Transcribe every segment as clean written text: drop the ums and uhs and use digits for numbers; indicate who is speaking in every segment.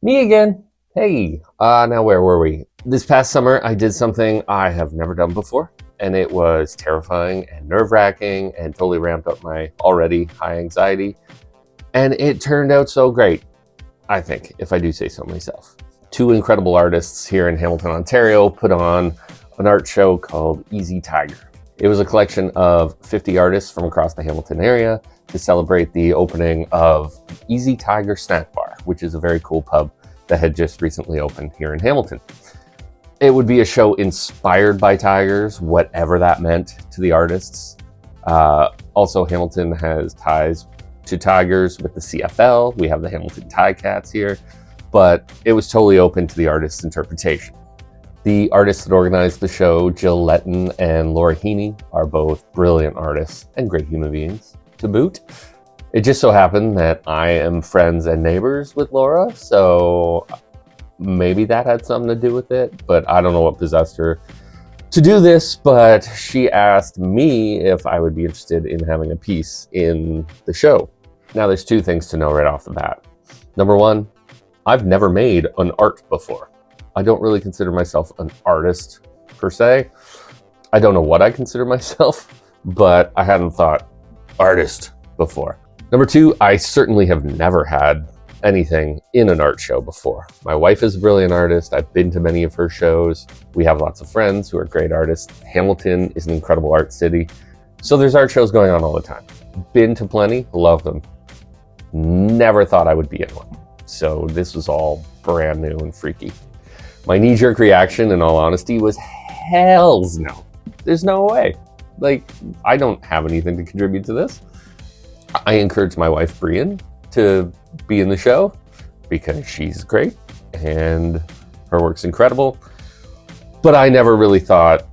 Speaker 1: Me again. Hey, now where were we? This past summer, I did something I have never done before, and it was terrifying and nerve-wracking and totally ramped up my already high anxiety. And it turned out so great, I think, if I do say so myself. Two incredible artists here in Hamilton, Ontario, put on an art show called Easy Tiger. It was a collection of 50 artists from across the Hamilton area to celebrate the opening of Easy Tiger Snack Bar, which is a very cool pub that had just recently opened here in Hamilton. It would be a show inspired by tigers, whatever that meant to the artists. Also, Hamilton has ties to tigers with the CFL. We have the Hamilton Ticats here, but it was totally open to the artist's interpretation. The artists that organized the show, Jill Letten and Laura Heaney, are both brilliant artists and great human beings to boot. It just so happened that I am friends and neighbors with Laura, so maybe that had something to do with it, but I don't know what possessed her to do this, but she asked me if I would be interested in having a piece in the show. Now, there's two things to know right off the bat. Number one, I've never made an art before. I don't really consider myself an artist per se. I don't know what I consider myself, but I hadn't thought artist before. Number two, I certainly have never had anything in an art show before. My wife is a brilliant artist. I've been to many of her shows. We have lots of friends who are great artists. Hamilton is an incredible art city. So there's art shows going on all the time. Been to plenty, love them. Never thought I would be in one. So this was all brand new and freaky. My knee-jerk reaction, in all honesty, was hells no. There's no way. Like, I don't have anything to contribute to this. I encouraged my wife, Breeyn, to be in the show because she's great and her work's incredible. But I never really thought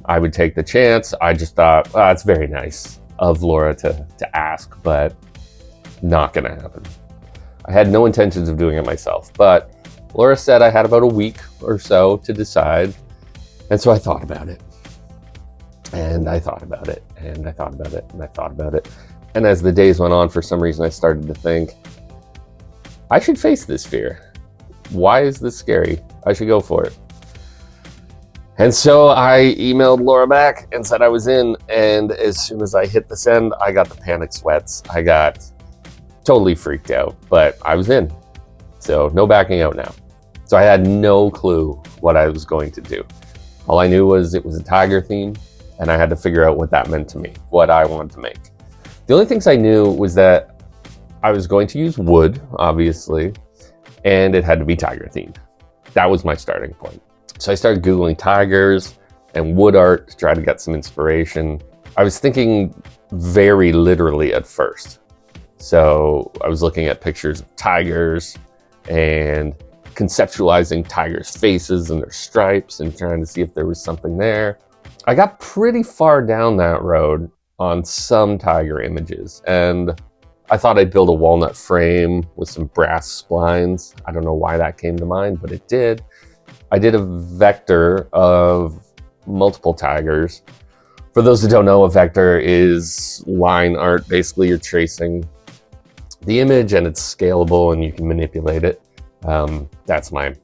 Speaker 1: I would take the chance. I just thought, it's very nice of Laura to ask, but not gonna happen. I had no intentions of doing it myself, but Laura said I had about a week or so to decide. And so I thought about it. And I thought about it. And I thought about it. And I thought about it. And as the days went on, for some reason, I started to think, I should face this fear. Why is this scary? I should go for it. And so I emailed Laura back and said I was in. And as soon as I hit the send, I got the panic sweats. I got totally freaked out, but I was in. So no backing out now. So I had no clue what I was going to do. All I knew was it was a tiger theme, and I had to figure out what that meant to me, what I wanted to make. The only things I knew was that I was going to use wood, obviously, and it had to be tiger themed. That was my starting point. So I started Googling tigers and wood art to try to get some inspiration. I was thinking very literally at first. So I was looking at pictures of tigers and conceptualizing tigers' faces and their stripes and trying to see if there was something there. I got pretty far down that road on some tiger images, and I thought I'd build a walnut frame with some brass splines. I don't know why that came to mind, but it did. I did a vector of multiple tigers. For those who don't know, a vector is line art. Basically, you're tracing the image and it's scalable and you can manipulate it. That's my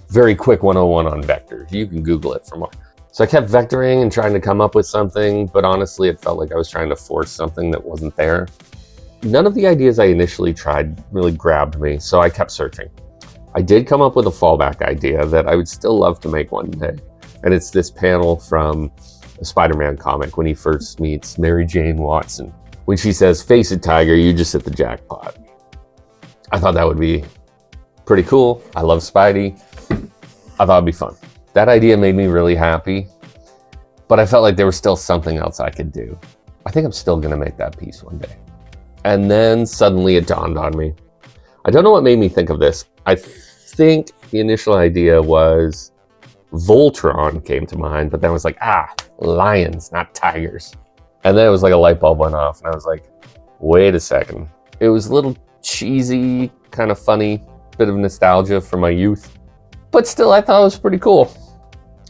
Speaker 1: very quick 101 on vectors. You can Google it for more. So I kept vectoring and trying to come up with something, but honestly, it felt like I was trying to force something that wasn't there. None of the ideas I initially tried really grabbed me, so I kept searching. I did come up with a fallback idea that I would still love to make one day. And it's this panel from a Spider-Man comic when he first meets Mary Jane Watson. When she says, "Face it, tiger, you just hit the jackpot." I thought that would be pretty cool. I love Spidey. I thought it'd be fun. That idea made me really happy, but I felt like there was still something else I could do. I think I'm still gonna make that piece one day. And then suddenly it dawned on me. I don't know what made me think of this. I think the initial idea was Voltron came to mind, but then I was like, lions, not tigers. And then it was like a light bulb went off and I was like, wait a second. It was a little cheesy, kind of funny, bit of nostalgia from my youth, but still I thought it was pretty cool.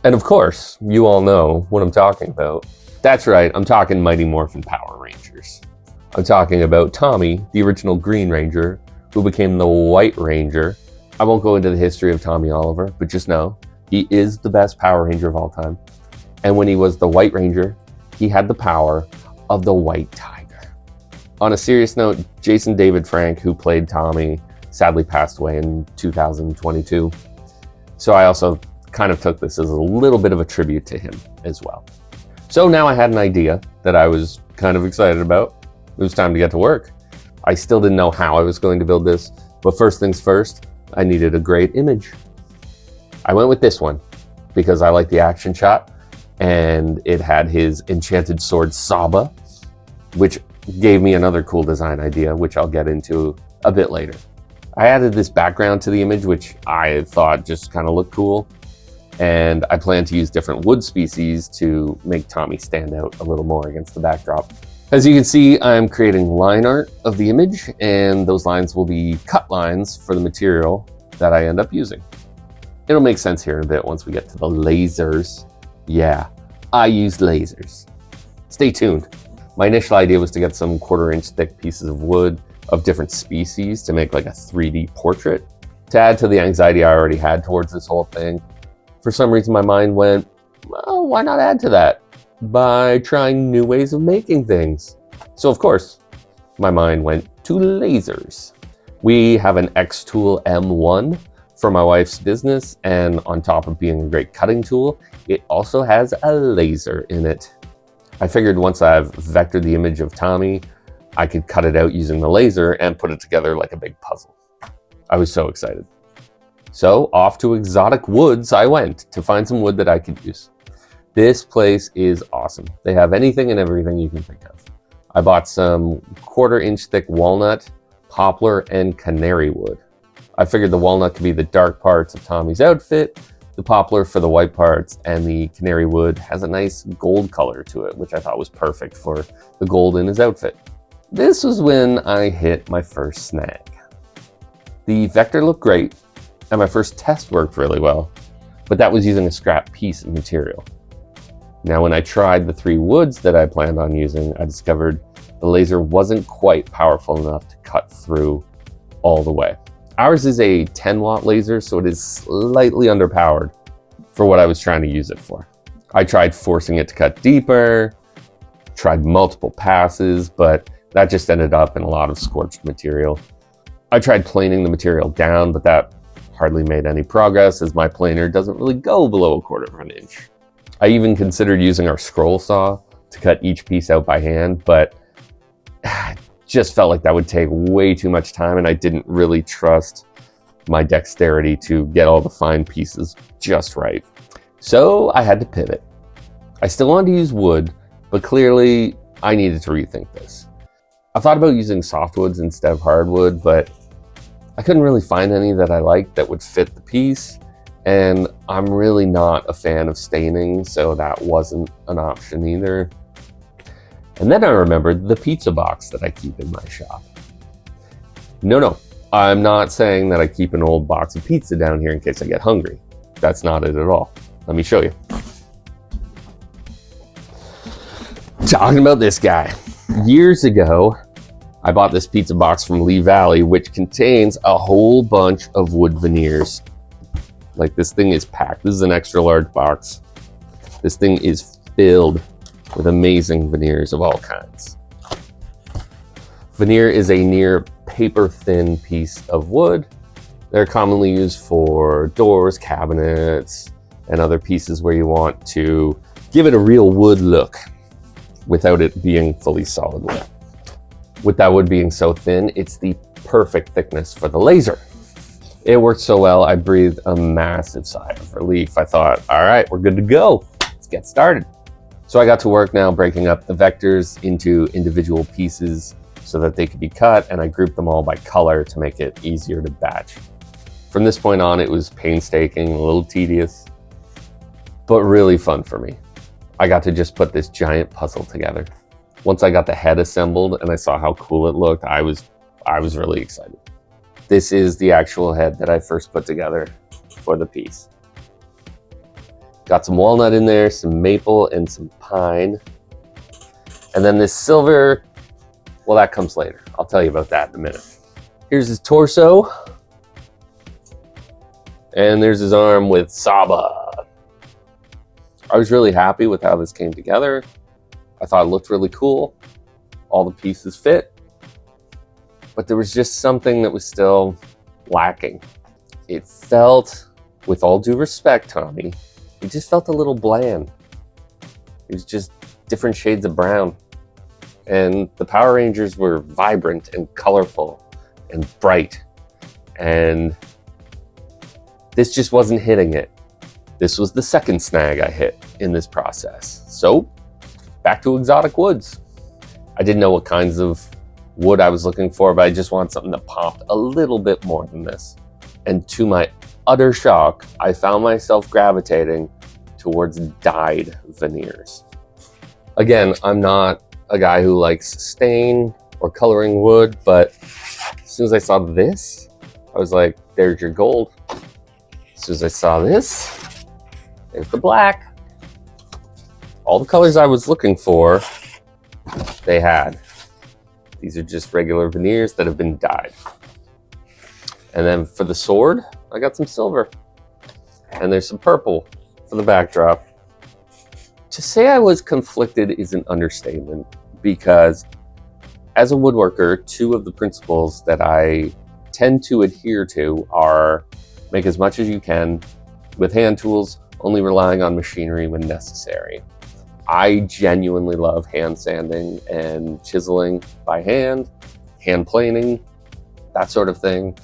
Speaker 1: And of course, you all know what I'm talking about. That's right, I'm talking Mighty Morphin Power Rangers. I'm talking about Tommy, the original Green Ranger, who became the White Ranger. I won't go into the history of Tommy Oliver, but just know he is the best Power Ranger of all time. And when he was the White Ranger, he had the power of the White Tiger. On a serious note, Jason David Frank, who played Tommy, sadly passed away in 2022. So I also kind of took this as a little bit of a tribute to him as well. So now I had an idea that I was kind of excited about. It was time to get to work. I still didn't know how I was going to build this, but first things first, I needed a great image. I went with this one because I like the action shot, and it had his enchanted sword Saba, which gave me another cool design idea, which I'll get into a bit later. I added this background to the image, which I thought just kind of looked cool, and I plan to use different wood species to make Tommy stand out a little more against the backdrop. As you can see, I'm creating line art of the image, and those lines will be cut lines for the material that I end up using. It'll make sense here in a bit once we get to the lasers. Yeah, I used lasers. Stay tuned. My initial idea was to get some 1/4 inch thick pieces of wood of different species to make like a 3D portrait. To add to the anxiety I already had towards this whole thing, for some reason my mind went, well, why not add to that by trying new ways of making things? So of course, my mind went to lasers. We have an Xtool M1 for my wife's business, and on top of being a great cutting tool, it also has a laser in it. I figured once I've vectored the image of Tommy, I could cut it out using the laser and put it together like a big puzzle. I was so excited. So off to Exotic Woods I went to find some wood that I could use. This place is awesome. They have anything and everything you can think of. I bought some 1/4 inch thick walnut, poplar, and canary wood. I figured the walnut could be the dark parts of Tommy's outfit, the poplar for the white parts, and the canary wood has a nice gold color to it, which I thought was perfect for the gold in his outfit. This was when I hit my first snag. The vector looked great, and my first test worked really well, but that was using a scrap piece of material. Now, when I tried the 3 woods that I planned on using, I discovered the laser wasn't quite powerful enough to cut through all the way. Ours is a 10-watt laser, so it is slightly underpowered for what I was trying to use it for. I tried forcing it to cut deeper, tried multiple passes, but that just ended up in a lot of scorched material. I tried planing the material down, but that hardly made any progress as my planer doesn't really go below 1/4 inch. I even considered using our scroll saw to cut each piece out by hand, but just felt like that would take way too much time, and I didn't really trust my dexterity to get all the fine pieces just right. So I had to pivot. I still wanted to use wood, but clearly I needed to rethink this. I thought about using softwoods instead of hardwood, but I couldn't really find any that I liked that would fit the piece, and I'm really not a fan of staining, so that wasn't an option either. And then I remembered the pizza box that I keep in my shop. No, I'm not saying that I keep an old box of pizza down here in case I get hungry. That's not it at all. Let me show you. Talking about this guy. Years ago, I bought this pizza box from Lee Valley, which contains a whole bunch of wood veneers. Like, this thing is packed. This is an extra large box. This thing is filled with amazing veneers of all kinds. Veneer is a near paper thin piece of wood. They're commonly used for doors, cabinets, and other pieces where you want to give it a real wood look without it being fully solid wood. With that wood being so thin, it's the perfect thickness for the laser. It worked so well, I breathed a massive sigh of relief. I thought, all right, we're good to go. Let's get started. So I got to work now breaking up the vectors into individual pieces so that they could be cut, and I grouped them all by color to make it easier to batch. From this point on, it was painstaking, a little tedious, but really fun for me. I got to just put this giant puzzle together. Once I got the head assembled and I saw how cool it looked, I was really excited. This is the actual head that I first put together for the piece. Got some walnut in there, some maple, and some pine. And then this silver Well, that comes later. I'll tell you about that in a minute. Here's his torso. And there's his arm with Saba. I was really happy with how this came together. I thought it looked really cool. All the pieces fit. But there was just something that was still lacking. It felt, with all due respect, Tommy, it just felt a little bland. It was just different shades of brown. And the Power Rangers were vibrant and colorful and bright. And this just wasn't hitting it. This was the second snag I hit in this process. So, back to exotic woods. I didn't know what kinds of wood I was looking for, but I just wanted something that popped a little bit more than this. And to my utter shock, I found myself gravitating towards dyed veneers. Again, I'm not a guy who likes stain or coloring wood, but as soon as I saw this, I was like, there's your gold. As soon as I saw this, there's the black. All the colors I was looking for, they had. These are just regular veneers that have been dyed. And then for the sword, I got some silver. And there's some purple for the backdrop. To say I was conflicted is an understatement, because as a woodworker, two of the principles that I tend to adhere to are make as much as you can with hand tools, only relying on machinery when necessary. I genuinely love hand sanding and chiseling by hand planing, that sort of thing.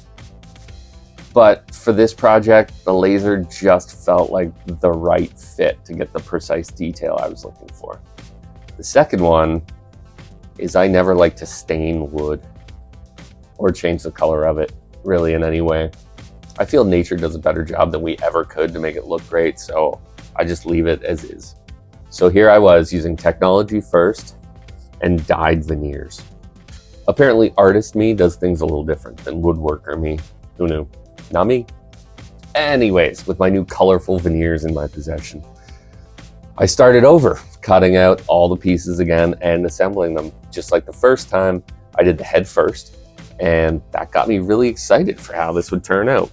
Speaker 1: But for this project, the laser just felt like the right fit to get the precise detail I was looking for. The second one is I never like to stain wood or change the color of it really in any way. I feel nature does a better job than we ever could to make it look great, so I just leave it as is. So here I was using technology first and dyed veneers. Apparently artist me does things a little different than woodworker me. Who knew? Not me. Anyways, with my new colorful veneers in my possession, I started over, cutting out all the pieces again and assembling them. Just like the first time, I did the head first, and that got me really excited for how this would turn out.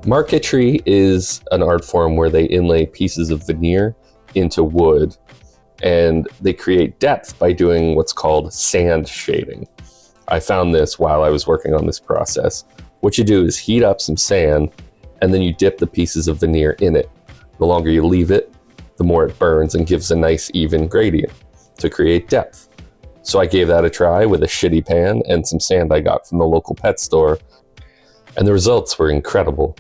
Speaker 1: Marquetry is an art form where they inlay pieces of veneer into wood, and they create depth by doing what's called sand shading. I found this while I was working on this process. What you do is heat up some sand, and then you dip the pieces of veneer in it. The longer you leave it, the more it burns and gives a nice even gradient to create depth. So I gave that a try with a shitty pan and some sand I got from the local pet store, and the results were incredible.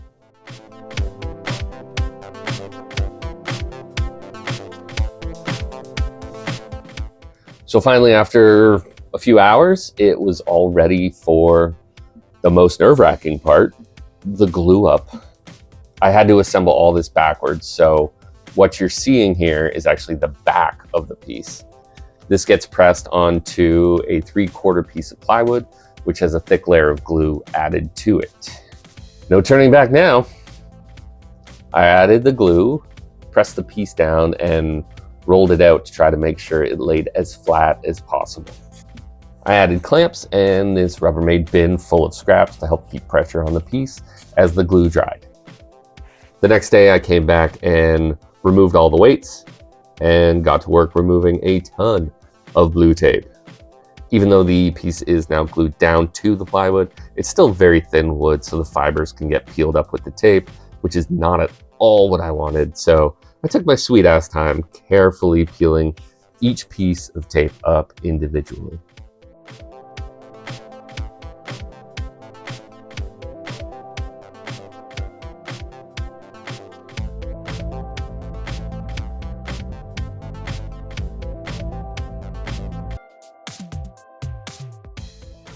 Speaker 1: So finally, after a few hours, it was all ready for the most nerve-wracking part, the glue up. I had to assemble all this backwards, so what you're seeing here is actually the back of the piece. This gets pressed onto a 3/4 piece of plywood, which has a thick layer of glue added to it. No turning back now. I added the glue, pressed the piece down, and rolled it out to try to make sure it laid as flat as possible. I added clamps and this Rubbermaid bin full of scraps to help keep pressure on the piece as the glue dried. The next day I came back and removed all the weights and got to work removing a ton of blue tape. Even though the piece is now glued down to the plywood, it's still very thin wood, so the fibers can get peeled up with the tape, which is not at all what I wanted. So I took my sweet ass time carefully peeling each piece of tape up individually.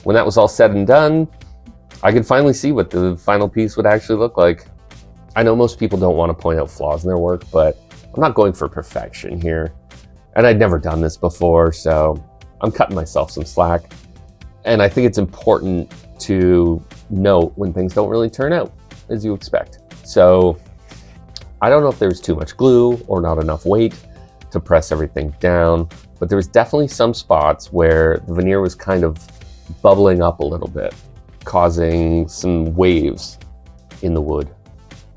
Speaker 1: When that was all said and done, I could finally see what the final piece would actually look like. I know most people don't want to point out flaws in their work, but I'm not going for perfection here. And I'd never done this before, so I'm cutting myself some slack. And I think it's important to note when things don't really turn out as you expect. So I don't know if there's too much glue or not enough weight to press everything down, but there was definitely some spots where the veneer was kind of bubbling up a little bit, causing some waves in the wood.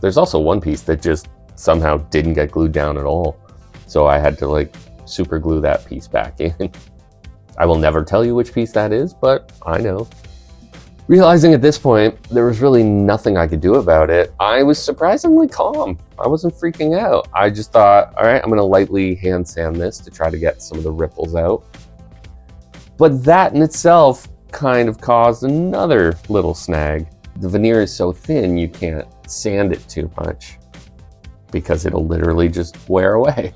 Speaker 1: There's also one piece that just somehow didn't get glued down at all. So I had to like super glue that piece back in. I will never tell you which piece that is, but I know. Realizing at this point, there was really nothing I could do about it, I was surprisingly calm. I wasn't freaking out. I just thought, all right, I'm gonna lightly hand sand this to try to get some of the ripples out. But that in itself kind of caused another little snag. The veneer is so thin, you can't sand it too much because it'll literally just wear away.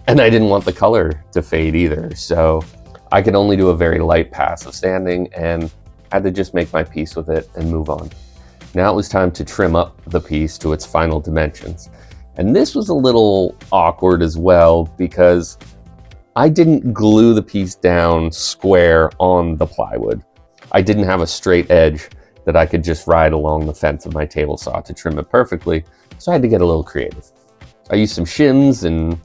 Speaker 1: And I didn't want the color to fade either, so I could only do a very light pass of sanding and had to just make my peace with it and move on. Now it was time to trim up the piece to its final dimensions. And this was a little awkward as well because I didn't glue the piece down square on the plywood. I didn't have a straight edge that I could just ride along the fence of my table saw to trim it perfectly, so I had to get a little creative. I used some shims and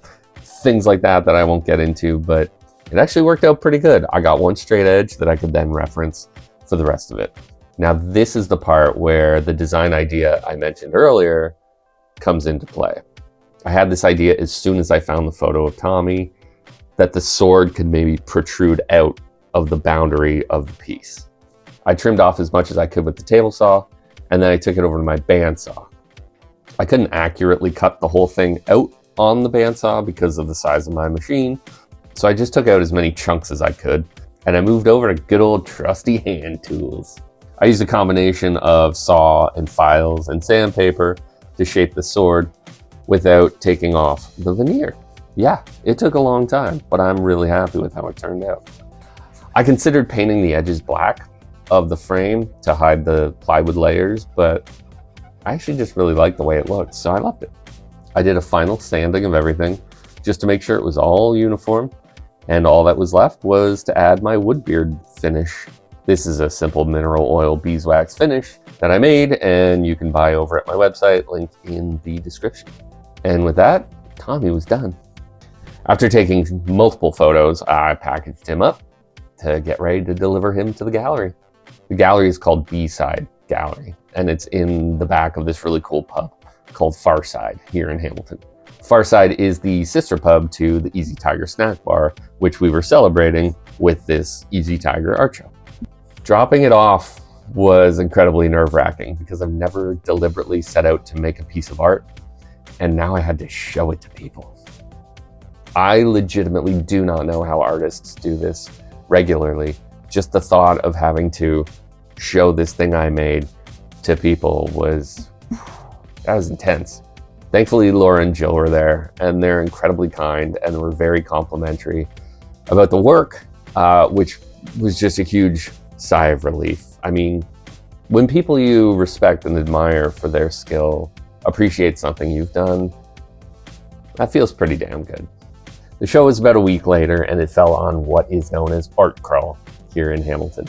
Speaker 1: things like that I won't get into, but it actually worked out pretty good. I got one straight edge that I could then reference for the rest of it. Now this is the part where the design idea I mentioned earlier comes into play. I had this idea as soon as I found the photo of Tommy that the sword could maybe protrude out of the boundary of the piece. I trimmed off as much as I could with the table saw, and then I took it over to my bandsaw. I couldn't accurately cut the whole thing out on the bandsaw because of the size of my machine, so I just took out as many chunks as I could, and I moved over to good old trusty hand tools. I used a combination of saw and files and sandpaper to shape the sword without taking off the veneer. Yeah, it took a long time, but I'm really happy with how it turned out. I considered painting the edges black of the frame to hide the plywood layers, but I actually just really liked the way it looked, so I left it. I did a final sanding of everything just to make sure it was all uniform, and all that was left was to add my Woodbeard finish. This is a simple mineral oil beeswax finish that I made, and you can buy over at my website, linked in the description. And with that, Tommy was done. After taking multiple photos, I packaged him up to get ready to deliver him to the gallery. The gallery is called B-Side Gallery, and it's in the back of this really cool pub called Farside here in Hamilton. Farside is the sister pub to the Easy Tiger snack bar, which we were celebrating with this Easy Tiger art show. Dropping it off was incredibly nerve-wracking because I've never deliberately set out to make a piece of art, and now I had to show it to people. I legitimately do not know how artists do this regularly. Just the thought of having to show this thing I made to people was intense. Thankfully, Laura and Jill were there, and they're incredibly kind and were very complimentary about the work, which was just a huge sigh of relief. I mean, when people you respect and admire for their skill appreciate something you've done, that feels pretty damn good. The show was about a week later, and it fell on what is known as Art Crawl here in Hamilton.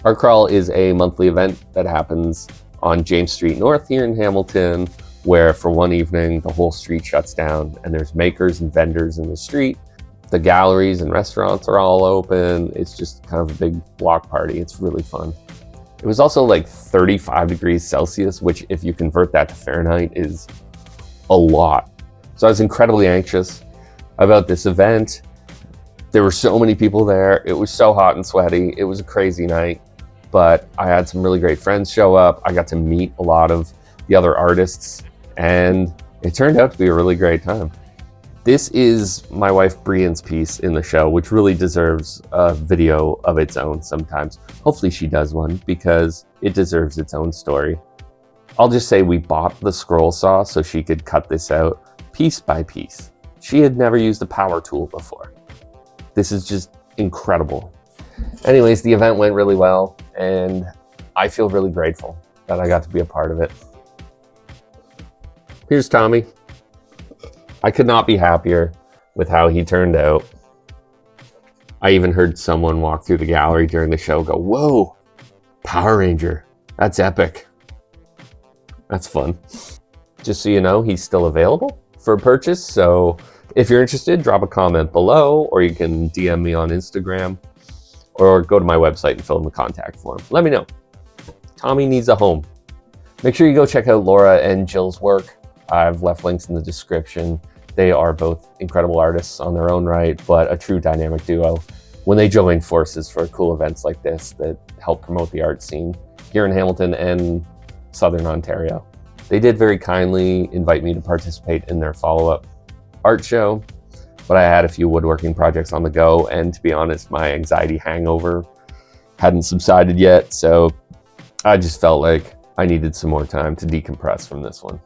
Speaker 1: Art Crawl is a monthly event that happens on James Street North here in Hamilton, where for one evening, the whole street shuts down and there's makers and vendors in the street. The galleries and restaurants are all open. It's just kind of a big block party. It's really fun. It was also like 35 degrees Celsius, which if you convert that to Fahrenheit is a lot. So I was incredibly anxious about this event. There were so many people there. It was so hot and sweaty. It was a crazy night, but I had some really great friends show up. I got to meet a lot of the other artists, and it turned out to be a really great time. This is my wife Breeyn's piece in the show, which really deserves a video of its own sometimes. Hopefully she does one because it deserves its own story. I'll just say we bought the scroll saw so she could cut this out piece by piece. She had never used a power tool before. This is just incredible. Anyways, the event went really well, and I feel really grateful that I got to be a part of it. Here's Tommy. I could not be happier with how he turned out. I even heard someone walk through the gallery during the show go, "Whoa, Power Ranger, that's epic." That's fun. Just so you know, he's still available for purchase. So if you're interested, drop a comment below, or you can DM me on Instagram, or go to my website and fill in the contact form. Let me know. Tommy needs a home. Make sure you go check out Laura and Jill's work. I've left links in the description. They are both incredible artists on their own right, but a true dynamic duo when they join forces for cool events like this that help promote the art scene here in Hamilton and Southern Ontario. They did very kindly invite me to participate in their follow-up art show, but I had a few woodworking projects on the go, and to be honest, my anxiety hangover hadn't subsided yet, so I just felt like I needed some more time to decompress from this one.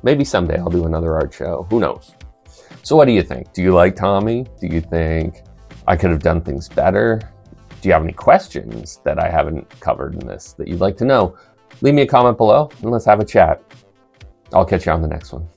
Speaker 1: Maybe someday I'll do another art show, who knows? So what do you think? Do you like Tommy? Do you think I could have done things better? Do you have any questions that I haven't covered in this that you'd like to know? Leave me a comment below and let's have a chat. I'll catch you on the next one.